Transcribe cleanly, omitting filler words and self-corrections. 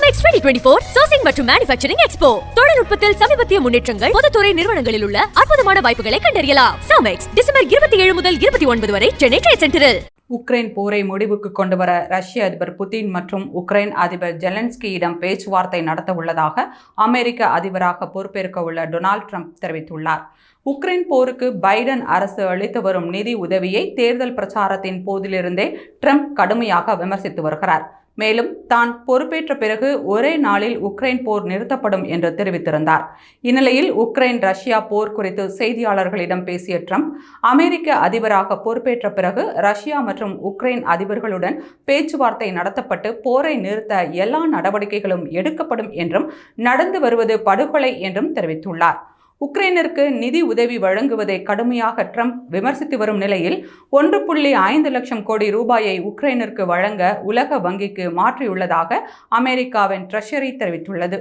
Samex 2024 Sourcing மற்றும் Manufacturing Expo. தொழில்நுட்பத்தில் சமீபத்திய முன்னேற்றங்கள், பொதுத்துறை நிறுவனங்களில் உள்ள அற்புதமான வாய்ப்புகளை கண்டறியலாம். Samex டிசம்பர் 27 முதல் 29 வரை சென்னை ட்ரேட் சென்டரில். உக்ரைன் போரை முடிவுக்கு கொண்டுவர ரஷ்ய அதிபர் புதின் மற்றும் உக்ரைன் அதிபர் ஜெலன்ஸ்கியிடம் பேச்சுவார்த்தை நடத்த உள்ளதாக அமெரிக்க அதிபராக பொறுப்பேற்க உள்ள டொனால்ட் ட்ரம்ப் தெரிவித்துள்ளார். உக்ரைன் போருக்கு பைடன் அரசு அளித்து வரும் நிதி உதவியை தேர்தல் பிரச்சாரத்தின் போதிலிருந்தே ட்ரம்ப் கடுமையாக விமர்சித்து வருகிறார். மேலும் தான் பொறுப்பேற்ற பிறகு ஒரே நாளில் உக்ரைன் போர் நிறுத்தப்படும் என்று தெரிவித்திருந்தார். இந்நிலையில் உக்ரைன் ரஷ்யா போர் குறித்து செய்தியாளர்களிடம் பேசிய ட்ரம்ப், அமெரிக்க அதிபராக பொறுப்பேற்ற பிறகு ரஷ்யா மற்றும் உக்ரைன் அதிபர்களுடன் பேச்சுவார்த்தை நடத்தப்பட்டு போரை நிறுத்த எல்லா நடவடிக்கைகளும் எடுக்கப்படும் என்றும் நடந்து வருவது படுகொலை என்றும் தெரிவித்துள்ளார். உக்ரைனிற்கு நிதி உதவி வழங்குவதை கடுமையாக ட்ரம்ப் விமர்சித்து வரும் நிலையில் 1.5 லட்சம் கோடி ரூபாயை உக்ரைனிற்கு வழங்க உலக வங்கிக்கு மாற்றியுள்ளதாக அமெரிக்காவின் ட்ரெஷரி தெரிவித்துள்ளது.